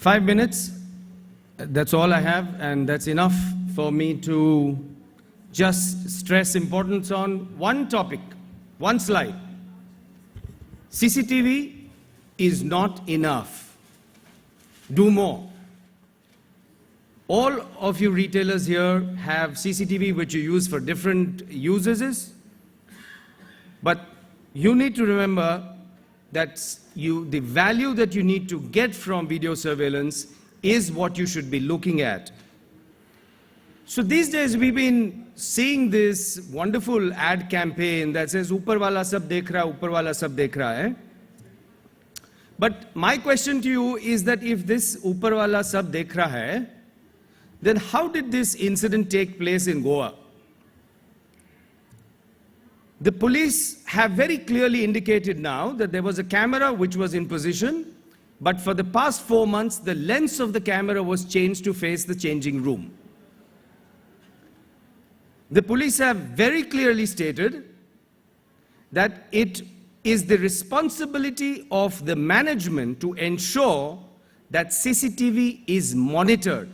5 minutes, that's all I have, and that's enough for me to just stress importance on one topic, one slide. CCTV is not enough. Do more. All of you retailers here have CCTV which you use for different uses, but you need to remember that the value that you need to get from video surveillance is what you should be looking at. So these days we've been seeing this wonderful ad campaign that says, "Upar wala sab dekh raha, upar wala sab dekh raha hai." But my question to you is that if this upar wala sab dekh raha hai, then how did this incident take place in Goa? The police have very clearly indicated now that there was a camera which was in position, but for the past 4 months, the lens of the camera was changed to face the changing room. The police have very clearly stated that it is the responsibility of the management to ensure that CCTV is monitored.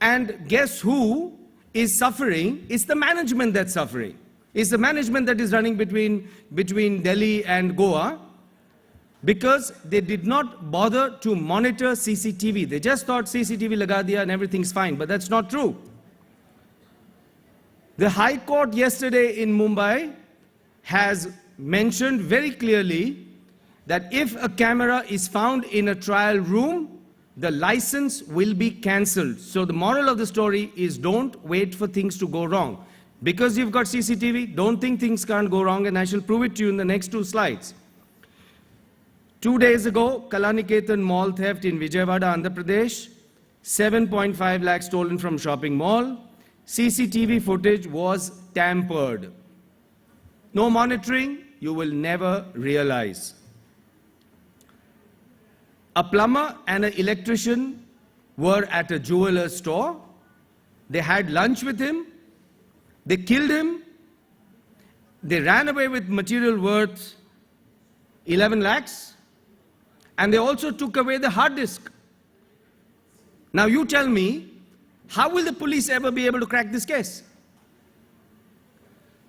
And guess who is suffering? It's the management that's suffering. It's the management that is running between Delhi and Goa, because they did not bother to monitor CCTV. They just thought CCTV laga diya and everything's fine, but that's not true. The High Court yesterday in Mumbai has mentioned very clearly that if a camera is found in a trial room, the license will be cancelled. So the moral of the story is don't wait for things to go wrong. Because you've got CCTV, don't think things can't go wrong, and I shall prove it to you in the next 2 slides. 2 days ago, Kalaniketan Mall theft in Vijayawada, Andhra Pradesh, 7.5 lakhs stolen from shopping mall. CCTV footage was tampered. No monitoring, you will never realize. A plumber and an electrician were at a jeweler's store. They had lunch with him. They killed him. They ran away with material worth 11 lakhs. And they also took away the hard disk. Now you tell me, how will the police ever be able to crack this case?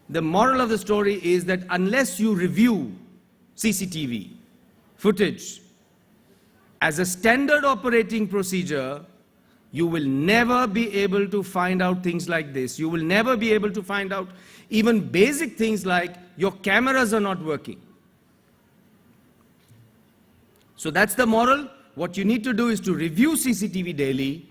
The moral of the story is that unless you review CCTV footage as a standard operating procedure, you will never be able to find out things like this. You will never be able to find out even basic things like your cameras are not working. So that's the moral. What you need to do is to review CCTV daily,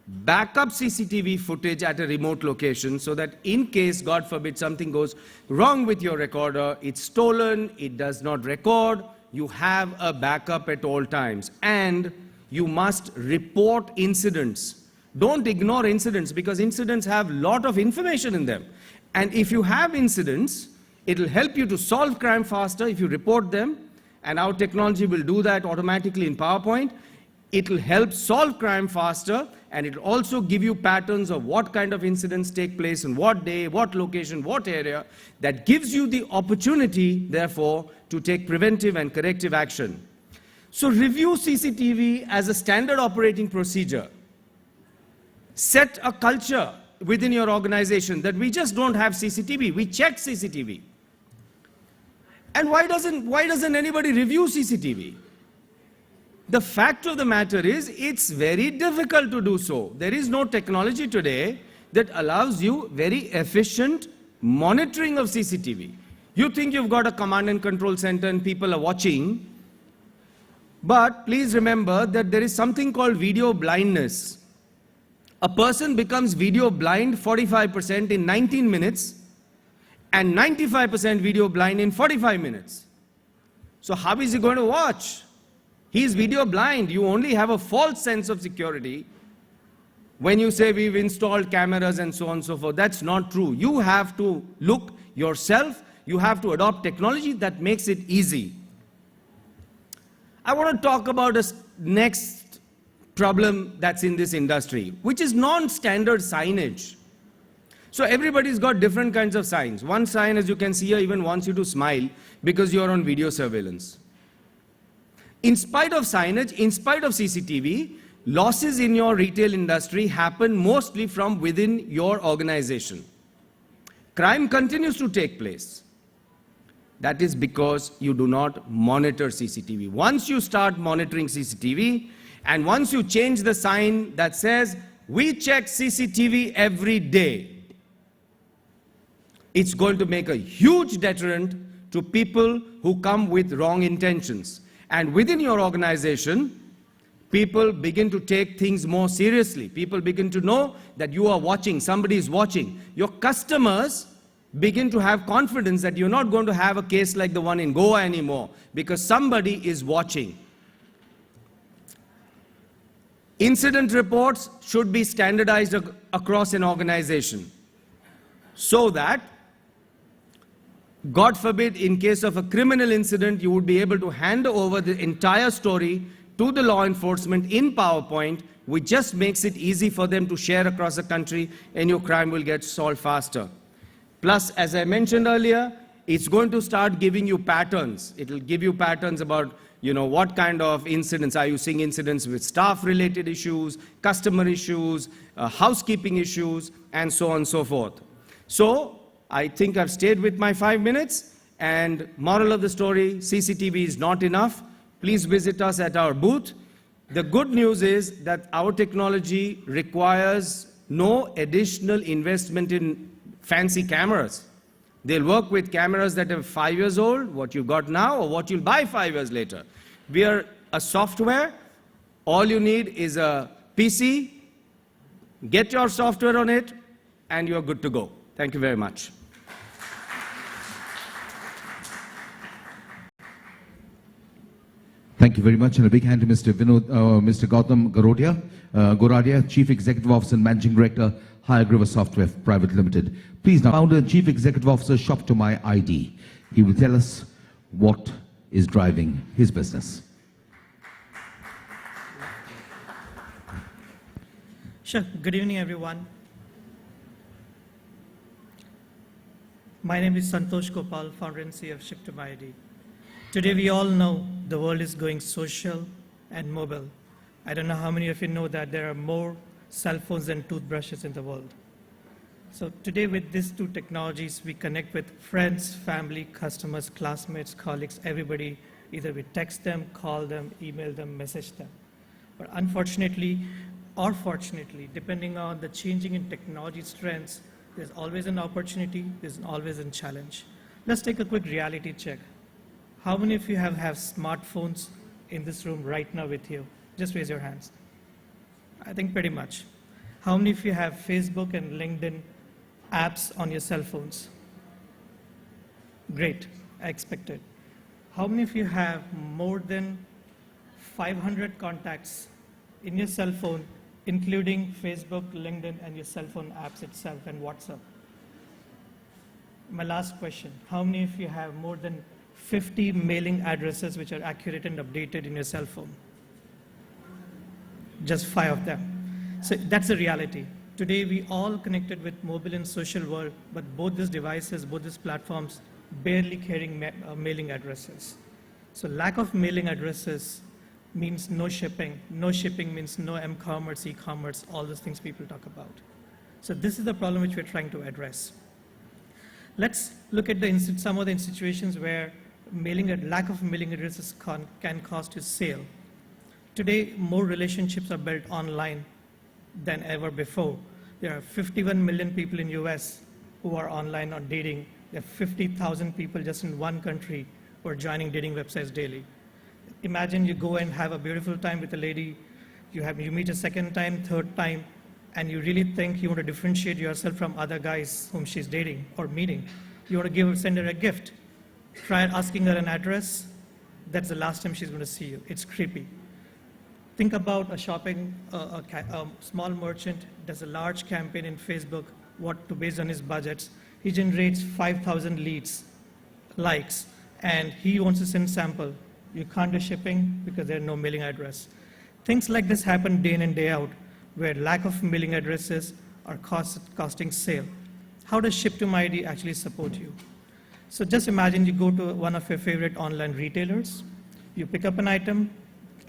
back up CCTV footage at a remote location so that in case, God forbid, something goes wrong with your recorder, it's stolen, it does not record, you have a backup at all times. And you must report incidents. Don't ignore incidents, because incidents have a lot of information in them. And if you have incidents, it'll help you to solve crime faster if you report them. And our technology will do that automatically in PowerPoint. It'll help solve crime faster, and it'll also give you patterns of what kind of incidents take place in what day, what location, what area. That gives you the opportunity, therefore, to take preventive and corrective action. So review CCTV as a standard operating procedure. Set a culture within your organization that we just don't have CCTV, we check CCTV. And why doesn't anybody review CCTV? The fact of the matter is, it's very difficult to do so. There is no technology today that allows you very efficient monitoring of CCTV. You think you've got a command and control center and people are watching, but please remember that there is something called video blindness. A person becomes video blind 45% in 19 minutes and 95% video blind in 45 minutes. So how is he going to watch? He is video blind. You only have a false sense of security when you say we've installed cameras and so on and so forth. That's not true. You have to look yourself. You have to adopt technology that makes it easy. I want to talk about a next problem that's in this industry, which is non-standard signage. So everybody's got different kinds of signs. One sign, as you can see here, even wants you to smile because you're on video surveillance. In spite of signage, in spite of CCTV, losses in your retail industry happen mostly from within your organization. Crime continues to take place. That is because you do not monitor CCTV. Once you start monitoring CCTV, and once you change the sign that says, we check CCTV every day, it's going to make a huge deterrent to people who come with wrong intentions. And within your organization, people begin to take things more seriously. People begin to know that you are watching, somebody is watching. Your customers begin to have confidence that you're not going to have a case like the one in Goa anymore, because somebody is watching. Incident reports should be standardized across an organization so that, God forbid, in case of a criminal incident, you would be able to hand over the entire story to the law enforcement in PowerPoint, which just makes it easy for them to share across the country, and your crime will get solved faster. Plus, as I mentioned earlier, it's going to start giving you patterns. It will give you patterns about, what kind of incidents. Are you seeing incidents with staff-related issues, customer issues, housekeeping issues, and so on and so forth. So, I think I've stayed with my 5 minutes, and moral of the story, CCTV is not enough. Please visit us at our booth. The good news is that our technology requires no additional investment in fancy cameras. They'll work with cameras that are 5 years old, what you've got now, or what you'll buy 5 years later. We are a software. All you need is a PC, get your software on it, and you're good to go. Thank you very much. Thank you very much, and a big hand to Mr. Gautam Goradia, Chief Executive Officer and Managing Director, Hayagriva Software Private Limited. Please now, Founder and Chief Executive Officer, Shop to My ID. He will tell us what is driving his business. Sure. Good evening, everyone. My name is Santosh Gopal, founder and CEO of Ship to My ID. Today, we all know the world is going social and mobile. I don't know how many of you know that there are more cell phones than toothbrushes in the world. So today, with these two technologies, we connect with friends, family, customers, classmates, colleagues, everybody. Either we text them, call them, email them, message them. But unfortunately, or fortunately, depending on the changing in technology trends, there's always an opportunity, there's always a challenge. Let's take a quick reality check. How many of you have smartphones in this room right now with you? Just raise your hands. I think pretty much. How many of you have Facebook and LinkedIn apps on your cell phones? Great, I expected. How many of you have more than 500 contacts in your cell phone, including Facebook, LinkedIn, and your cell phone apps itself, and WhatsApp? My last question, how many of you have more than 50 mailing addresses which are accurate and updated in your cell phone? Just 5 of them. So that's the reality. Today, we all connected with mobile and social world, but both these devices, both these platforms, barely carrying mailing addresses. So lack of mailing addresses means no shipping. No shipping means no m-commerce, e-commerce, all those things people talk about. So this is the problem which we're trying to address. Let's look at some of the situations where lack of mailing addresses can cost you sale. Today, more relationships are built online than ever before. There are 51 million people in US who are online on dating. There are 50,000 people just in one country who are joining dating websites daily. Imagine you go and have a beautiful time with a lady, you meet a second time, third time, and you really think you want to differentiate yourself from other guys whom she's dating or meeting. You want to send her a gift. Try asking her an address. That's the last time she's going to see you. It's creepy. Think about a small merchant does a large campaign in Facebook, based on his budgets. He generates 5,000 leads, likes, and he wants to send sample. You can't do shipping because there's no mailing address. Things like this happen day in and day out, where lack of mailing addresses are costing sale. How does Ship to My ID actually support you? So just imagine you go to one of your favorite online retailers. You pick up an item,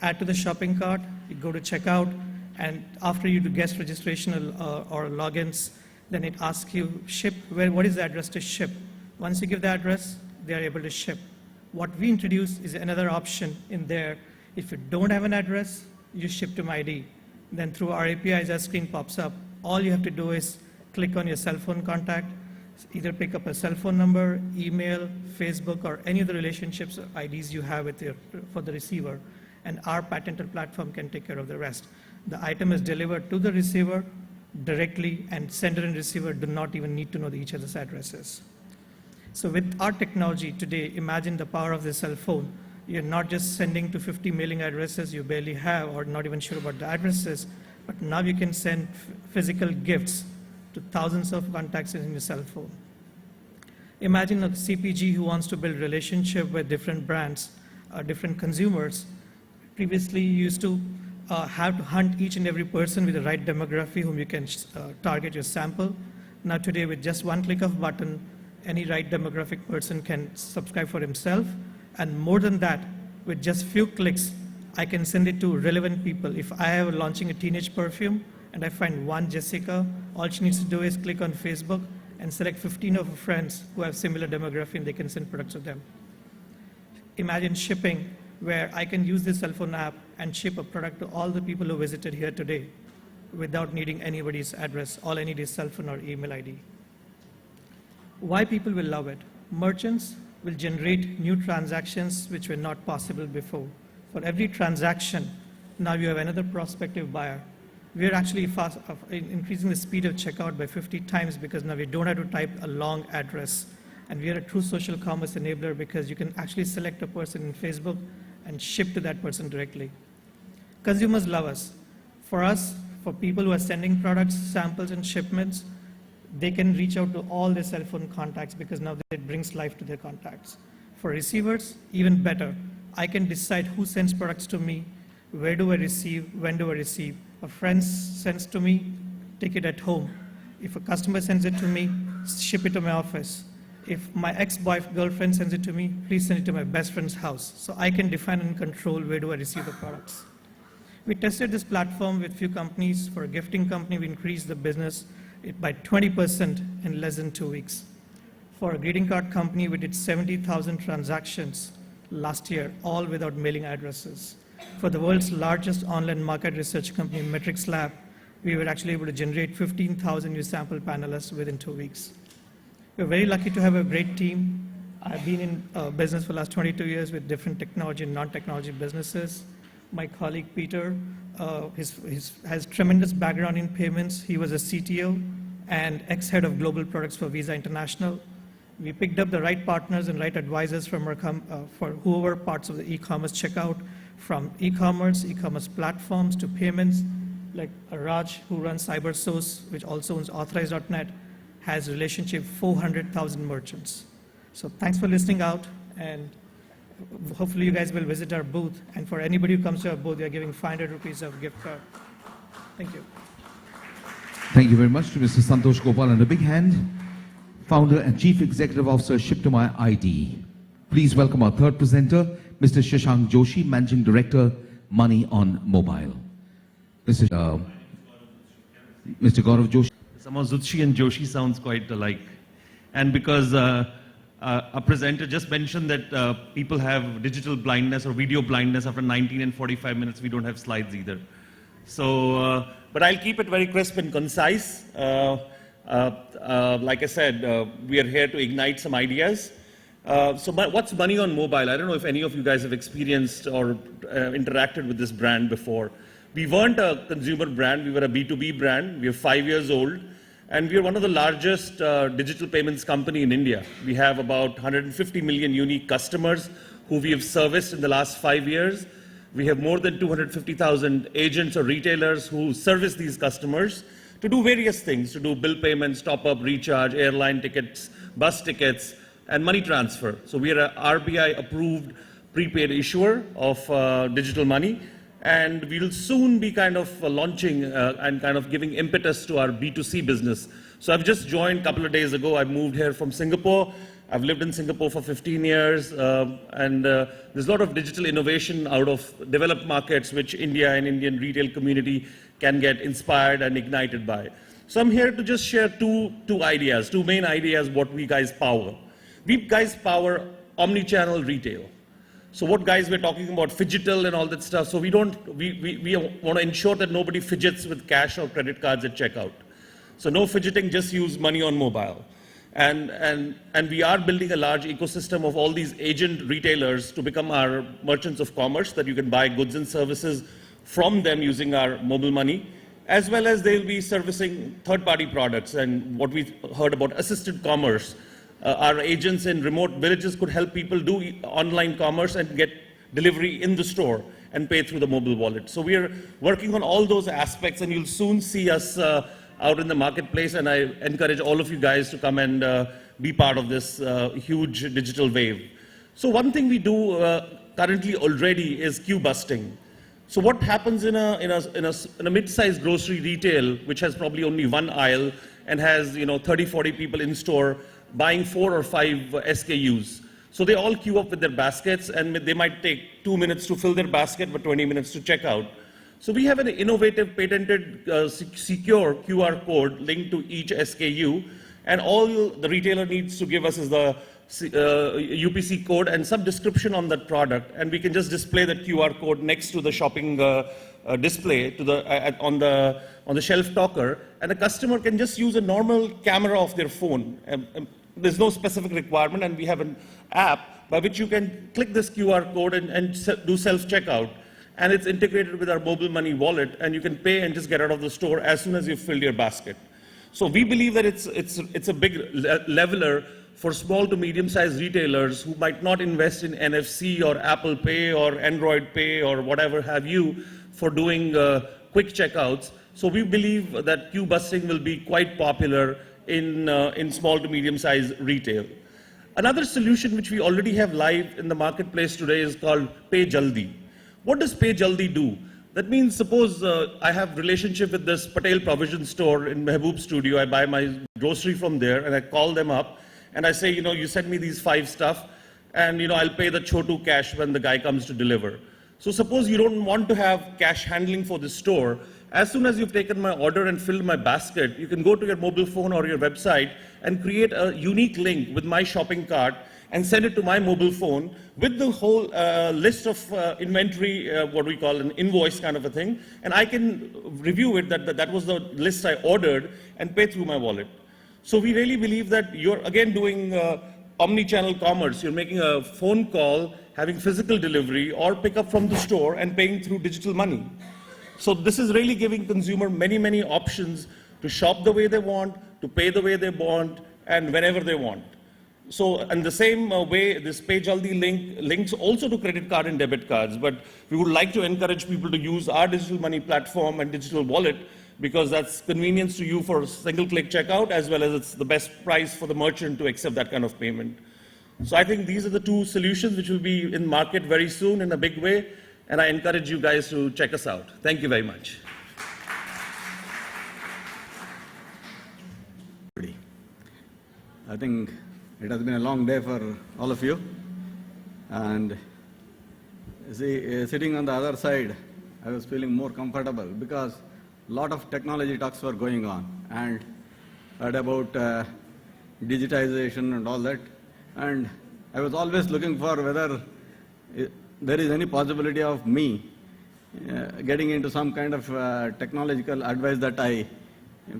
add to the shopping cart, you go to checkout, and after you do guest registration or logins, then it asks you ship, what is the address to ship? Once you give the address, they are able to ship. What we introduce is another option in there. If you don't have an address, you ship to my ID. Then through our APIs, as screen pops up, all you have to do is click on your cell phone contact, either pick up a cell phone number, email, Facebook, or any of the relationships or IDs you have for the receiver, and our patented platform can take care of the rest. The item is delivered to the receiver directly, and sender and receiver do not even need to know each other's addresses. So with our technology today, imagine the power of the cell phone. You're not just sending to 50 mailing addresses you barely have or not even sure about the addresses, but now you can send physical gifts to thousands of contacts in your cell phone. Imagine a CPG who wants to build relationship with different brands, different consumers. Previously, you used to have to hunt each and every person with the right demography whom you can target your sample. Now today, with just one click of a button, any right demographic person can subscribe for himself. And more than that, with just few clicks, I can send it to relevant people. If I am launching a teenage perfume and I find one Jessica, all she needs to do is click on Facebook and select 15 of her friends who have similar demography, and they can send products to them. Imagine shipping, where I can use this cell phone app and ship a product to all the people who visited here today without needing anybody's address. All I need is cell phone or email ID. Why people will love it? Merchants will generate new transactions which were not possible before. For every transaction, now you have another prospective buyer. We are actually increasing the speed of checkout by 50 times because now we don't have to type a long address. And we are a true social commerce enabler because you can actually select a person in Facebook and ship to that person directly. Consumers love us. For people who are sending products, samples, and shipments, they can reach out to all their cell phone contacts because now it brings life to their contacts. For receivers, even better. I can decide who sends products to me, where do I receive, when do I receive. A friend sends to me, take it at home. If a customer sends it to me, ship it to my office. If my ex-girlfriend sends it to me, please send it to my best friend's house. So I can define and control where do I receive the products. We tested this platform with few companies. For a gifting company, we increased the business by 20% in less than 2 weeks. For a greeting card company, we did 70,000 transactions last year, all without mailing addresses. For the world's largest online market research company, Metrics Lab, we were actually able to generate 15,000 new sample panelists within 2 weeks. We're very lucky to have a great team. I've been in business for the last 22 years with different technology and non-technology businesses. My colleague Peter has tremendous background in payments. He was a CTO and ex-head of global products for Visa International. We picked up the right partners and right advisors from for whoever parts of the e-commerce checkout, from e-commerce platforms to payments, like Raj, who runs CyberSource, which also owns Authorize.net, has relationship 400,000 merchants. So thanks for listening out, and hopefully you guys will visit our booth. And for anybody who comes to our booth, we are giving 500 rupees of gift card. Thank you. Thank you very much to Mr. Santosh Gopal, and a big hand. Founder and Chief Executive Officer, Ship to My ID. Please welcome our third presenter, Mr. Shashank Joshi, Managing Director, Money on Mobile. Mr. Gaurav Joshi. Somehow Zutshi and Joshi sounds quite alike. And because a presenter just mentioned that people have digital blindness or video blindness after 19 and 45 minutes, we don't have slides either. So, but I'll keep it very crisp and concise. Like I said, we are here to ignite some ideas. So what's Money on Mobile? I don't know if any of you guys have experienced or interacted with this brand before. We weren't a consumer brand, we were a B2B brand. We are 5 years old, and we are one of the largest digital payments company in India. We have about 150 million unique customers who we have serviced in the last 5 years. We have more than 250,000 agents or retailers who service these customers to do various things, to do bill payments, top-up, recharge, airline tickets, bus tickets, and money transfer. So we are a RBI-approved prepaid issuer of digital money, and we will soon be kind of launching and kind of giving impetus to our B2C business. So I've just joined a couple of days ago. I moved here from Singapore, I've lived in Singapore for 15 years, and there's a lot of digital innovation out of developed markets, which India and Indian retail community can get inspired and ignited by. So I'm here to just share two main ideas, what we guys power. We guys power omni-channel retail. So what guys we're talking about, phygital and all that stuff. So we want to ensure that nobody fidgets with cash or credit cards at checkout. So no fidgeting, just use money on mobile. And we are building a large ecosystem of all these agent retailers to become our merchants of commerce, that you can buy goods and services from them using our mobile money, as well as they'll be servicing third-party products. And what we heard about assisted commerce, our agents in remote villages could help people do online commerce and get delivery in the store and pay through the mobile wallet. So we are working on all those aspects, and you'll soon see us out in the marketplace, and I encourage all of you guys to come and be part of this huge digital wave. So one thing we do currently already is queue busting. So what happens in a mid-sized grocery retail, which has probably only one aisle and has 30, 40 people in store buying 4 or 5 SKUs. So they all queue up with their baskets, and they might take 2 minutes to fill their basket, but 20 minutes to check out. So we have an innovative, patented, secure QR code linked to each SKU, and all the retailer needs to give us is the UPC code and some description on that product, and we can just display that QR code next to the shopping display on the shelf talker, and a customer can just use a normal camera of their phone. There's no specific requirement, and we have an app by which you can click this QR code and do self-checkout. And it's integrated with our mobile money wallet, and you can pay and just get out of the store as soon as you've filled your basket. So we believe that it's a big leveler for small to medium-sized retailers who might not invest in NFC or Apple Pay or Android Pay or whatever have you for doing quick checkouts. So we believe that queue busting will be quite popular in small to medium-sized retail. Another solution which we already have live in the marketplace today is called Pay Jaldi. What does Pay Jaldi do? That means, suppose I have relationship with this Patel Provision store in Mehboob Studio. I buy my grocery from there, and I call them up, and I say, you send me these 5 stuff, and I'll pay the Chotu cash when the guy comes to deliver. So suppose you don't want to have cash handling for the store. As soon as you've taken my order and filled my basket, you can go to your mobile phone or your website and create a unique link with my shopping cart and send it to my mobile phone with the whole list of inventory, what we call an invoice kind of a thing, and I can review it that was the list I ordered and pay through my wallet. So we really believe that you're again doing omni-channel commerce. You're making a phone call, having physical delivery, or pick up from the store and paying through digital money. So this is really giving consumer many, many options to shop the way they want, to pay the way they want, and whenever they want. So in the same way, this Pay Jaldi links also to credit card and debit cards, but we would like to encourage people to use our digital money platform and digital wallet, because that's convenience to you for single-click checkout, as well as it's the best price for the merchant to accept that kind of payment. So I think these are the 2 solutions which will be in market very soon in a big way, and I encourage you guys to check us out. Thank you very much. I think it has been a long day for all of you, and see, sitting on the other side, I was feeling more comfortable because a lot of technology talks were going on, and heard about digitization and all that, and I was always looking for whether there is any possibility of me getting into some kind of technological advice that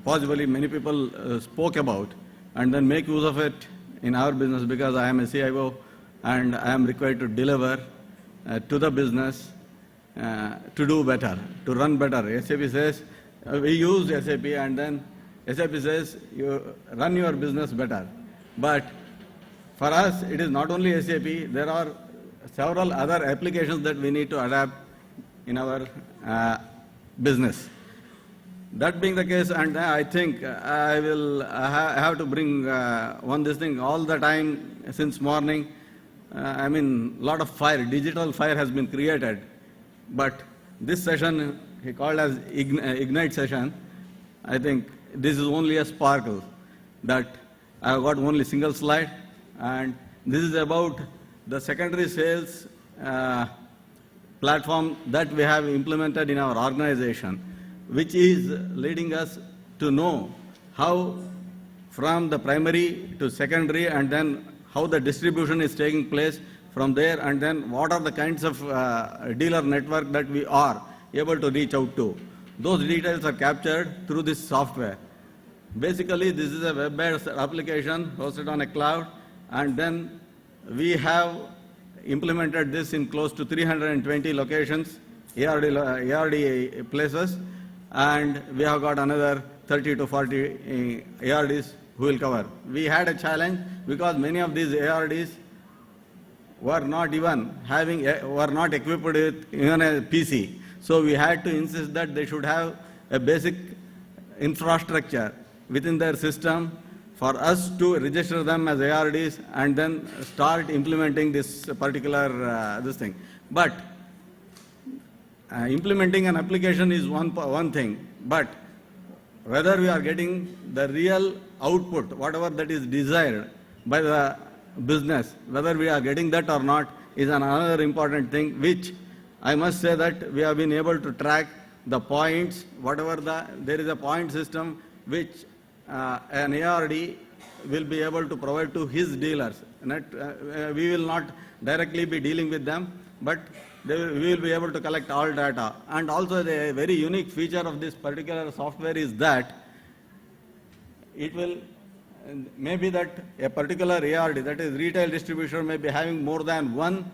possibly many people spoke about, and then make use of it in our business, because I am a CIO and I am required to deliver to the business to do better, to run better. SAP says, we use SAP, and then SAP says, you run your business better. But for us, it is not only SAP, there are several other applications that we need to adapt in our business. That being the case, and I think I have to bring this thing all the time since morning. I mean, a lot of fire, digital fire has been created, but this session he called as Ignite session. I think this is only a sparkle, that I have got only single slide, And this is about the secondary sales platform that we have implemented in our organization, which is leading us to know how from the primary to secondary, and then how the distribution is taking place from there, and then what are the kinds of dealer network that we are able to reach out to. Those details are captured through this software. Basically, this is a web-based application hosted on a cloud, and then we have implemented this in close to 320 locations, ARD places, and we have got another 30 to 40 ARDs who will cover. We had a challenge because many of these ARDs were not even were not equipped with even a PC. So we had to insist that they should have a basic infrastructure within their system for us to register them as ARDs and then start implementing this particular this thing. But implementing an application is one thing, but whether we are getting the real output, whatever that is desired by the business, whether we are getting that or not is another important thing, which I must say that we have been able to track the points, whatever there is a point system which an ARD will be able to provide to his dealers. We will not directly be dealing with them, but we will be able to collect all data. And also the very unique feature of this particular software is that it will maybe that a particular ARD, that is retail distributor, may be having more than one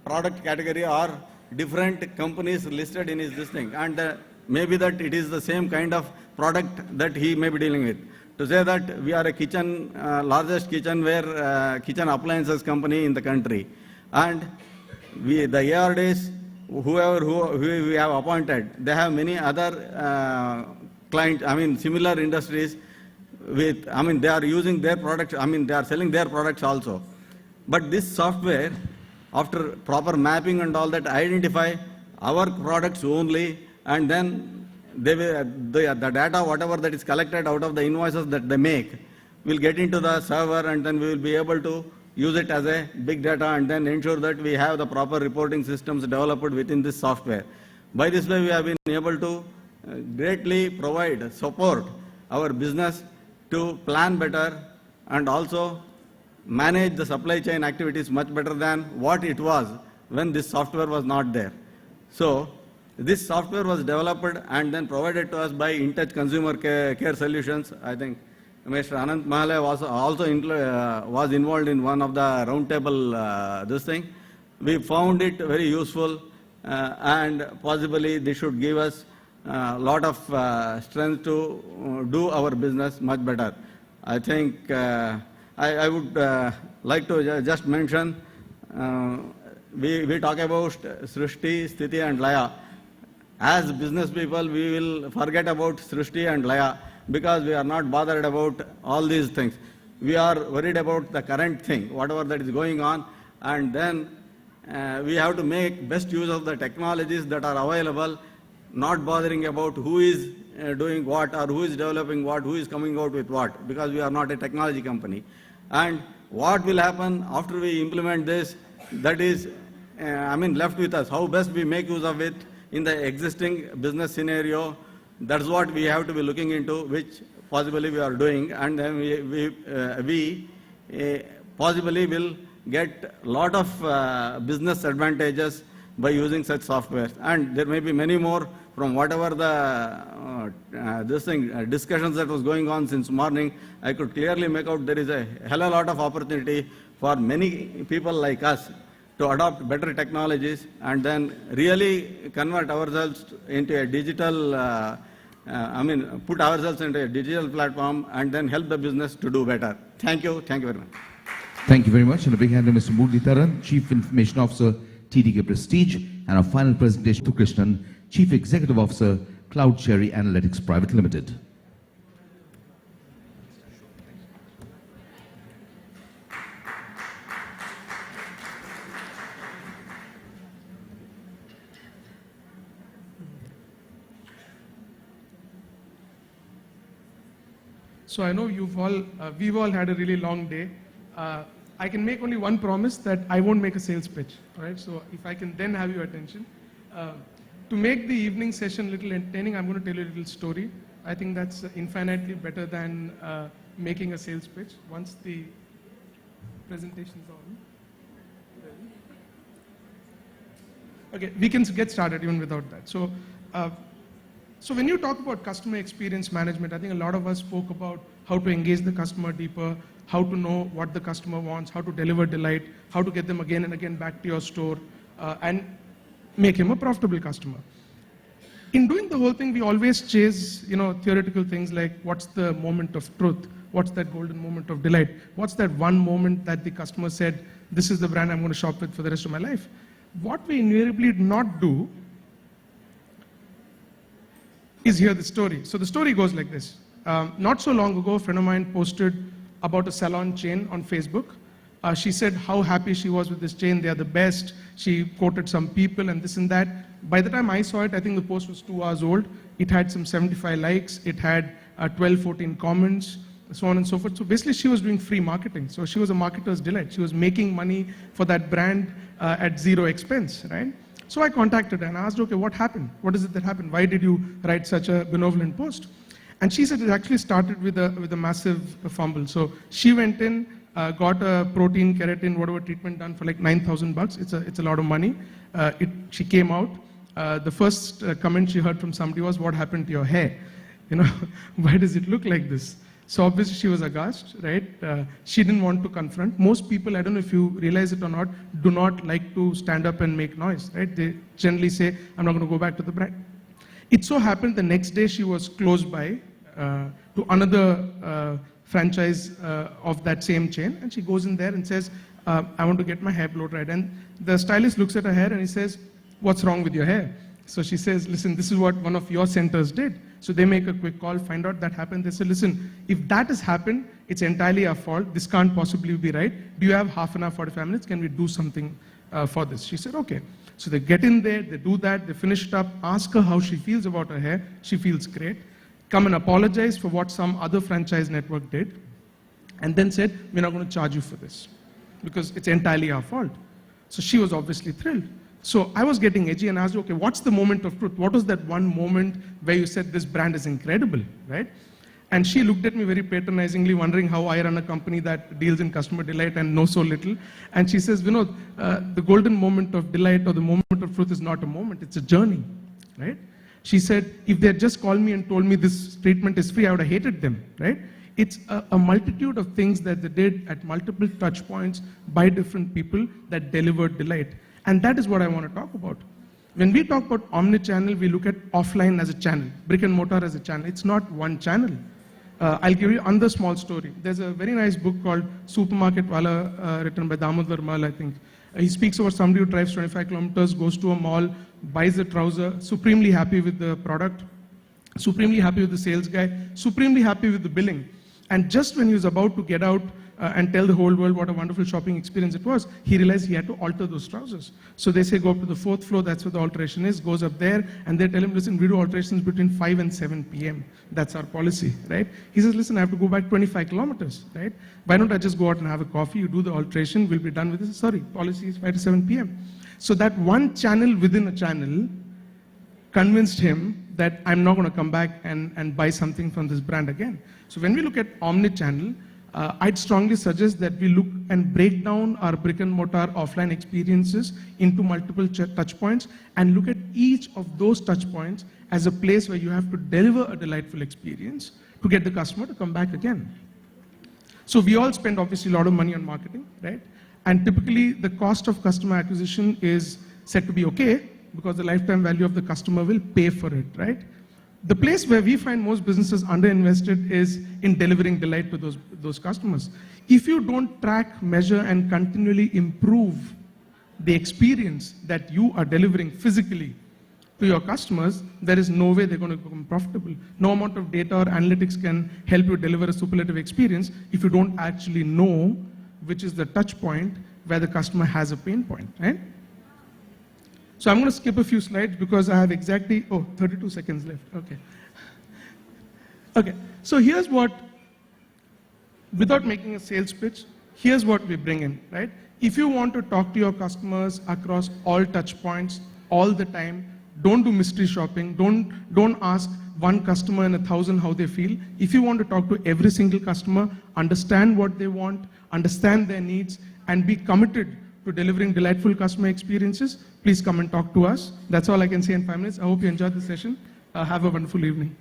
product category or different companies listed in his listing, and maybe that it is the same kind of product that he may be dealing with. To say that we are a kitchen, largest kitchenware, kitchen appliances company in the country, and the ARDs, who we have appointed, they have many other clients, similar industries with, they are using their products, they are selling their products also. But this software, after proper mapping and all that, identify our products only, and then the data, whatever that is collected out of the invoices that they make, will get into the server, and then we will be able to use it as a big data and then ensure that we have the proper reporting systems developed within this software. By this way, we have been able to greatly provide support our business to plan better and also manage the supply chain activities much better than what it was when this software was not there. So this software was developed and then provided to us by InTouch Consumer Care Solutions. I think Mr. Anant Mahale was also was involved in one of the roundtable this thing. We found it very useful and possibly this should give us a lot of strength to do our business much better. I think I would like to just mention, we talk about Srishti, Sthiti and Laya. As business people, we will forget about Srishti and Laya because we are not bothered about all these things. We are worried about the current thing, whatever that is going on, and then we have to make best use of the technologies that are available, not bothering about who is doing what or who is developing what, who is coming out with what, because we are not a technology company. And what will happen after we implement this, that is, left with us. How best we make use of it in the existing business scenario, that's what we have to be looking into, which possibly we are doing, and then we possibly will get a lot of business advantages by using such software. And there may be many more from whatever the discussions that was going on since morning. I could clearly make out there is a hell of a lot of opportunity for many people like us to adopt better technologies and then really convert ourselves into a digital, put ourselves into a digital platform and then help the business to do better. Thank you. Thank you very much. Thank you very much. And a big hand to Mr. Muralidharan, Chief Information Officer, TDK Prestige. And our final presentation to Krishnan, Chief Executive Officer, Cloud Cherry Analytics Private Limited. So I know we've all had a really long day. I can make only one promise that I won't make a sales pitch, all right? So if I can then have your attention. To make the evening session a little entertaining, I'm going to tell you a little story. I think that's infinitely better than making a sales pitch. Once the presentation's on. Okay, we can get started even without that. So when you talk about customer experience management, I think a lot of us spoke about how to engage the customer deeper, how to know what the customer wants, how to deliver delight, how to get them again and again back to your store, and make him a profitable customer. In doing the whole thing, we always chase, theoretical things like what's the moment of truth, what's that golden moment of delight, what's that one moment that the customer said, this is the brand I'm going to shop with for the rest of my life. What we invariably not do is hear the story. So the story goes like this. Not so long ago, a friend of mine posted about a salon chain on Facebook. She said how happy she was with this chain, they are the best. She quoted some people and this and that. By the time I saw it, I think the post was 2 hours old. It had some 75 likes, it had 12, 14 comments, so on and so forth. So basically she was doing free marketing. So she was a marketer's delight. She was making money for that brand at zero expense, right? So I contacted her and asked, okay, what happened? What is it that happened? Why did you write such a benevolent post? And she said it actually started with a massive fumble. So she went in, got a protein, keratin, whatever treatment done for like $9,000. It's a lot of money. She came out. The first comment she heard from somebody was, what happened to your hair? Why does it look like this? So obviously she was aghast, right? She didn't want to confront. Most people, I don't know if you realize it or not, do not like to stand up and make noise, right? They generally say, I'm not going to go back to the brand. It so happened the next day she was close by to another franchise of that same chain, and she goes in there and says, I want to get my hair blow dried. And the stylist looks at her hair and he says, what's wrong with your hair? So she says, listen, this is what one of your centers did. So they make a quick call, find out that happened. They say, listen, if that has happened, it's entirely our fault. This can't possibly be right. Do you have half an hour, 45 minutes? Can we do something for this? She said, okay. So they get in there, they do that, they finish it up, ask her how she feels about her hair. She feels great. Come and apologize for what some other franchise network did. And then said, we're not going to charge you for this because it's entirely our fault. So she was obviously thrilled. So I was getting edgy and asked, okay, what's the moment of truth? What was that one moment where you said this brand is incredible, right? And she looked at me very patronizingly, wondering how I run a company that deals in customer delight and know so little. And she says, Vinod, the golden moment of delight or the moment of truth is not a moment, it's a journey, right? She said, if they had just called me and told me this treatment is free, I would have hated them, right? It's a multitude of things that they did at multiple touch points by different people that delivered delight. And that is what I want to talk about. When we talk about omni-channel, we look at offline as a channel, brick and mortar as a channel. It's not one channel. I'll give you another small story. There's a very nice book called Supermarket Wala, written by Damodar Mal, I think. He speaks about somebody who drives 25 kilometers, goes to a mall, buys a trouser, supremely happy with the product, supremely happy with the sales guy, supremely happy with the billing. And just when he was about to get out and tell the whole world what a wonderful shopping experience it was, he realized he had to alter those trousers. So they say, go up to the 4th floor, that's where the alteration is, goes up there, and they tell him, listen, we do alterations between 5 and 7 p.m. That's our policy, right? He says, listen, I have to go back 25 kilometers, right? Why don't I just go out and have a coffee, you do the alteration, we'll be done with this. Sorry, policy is 5 to 7 p.m. So that one channel within a channel convinced him that I'm not going to come back and buy something from this brand again. So when we look at omni-channel, I'd strongly suggest that we look and break down our brick and mortar offline experiences into multiple touch points and look at each of those touch points as a place where you have to deliver a delightful experience to get the customer to come back again. So we all spend obviously a lot of money on marketing, right? And typically the cost of customer acquisition is said to be okay because the lifetime value of the customer will pay for it, right? The place where we find most businesses underinvested is in delivering delight to those customers. If you don't track, measure, and continually improve the experience that you are delivering physically to your customers, there is no way they're going to become profitable. No amount of data or analytics can help you deliver a superlative experience if you don't actually know which is the touch point where the customer has a pain point, right? So I'm going to skip a few slides because I have exactly, 32 seconds left, okay. Okay, so here's what without making a sales pitch, here's what we bring in, right? If you want to talk to your customers across all touch points, all the time, don't do mystery shopping, don't ask one customer in 1,000 how they feel. If you want to talk to every single customer, understand what they want, understand their needs, and be committed to delivering delightful customer experiences, please come and talk to us. That's all I can say in 5 minutes. I hope you enjoyed the session. Have a wonderful evening.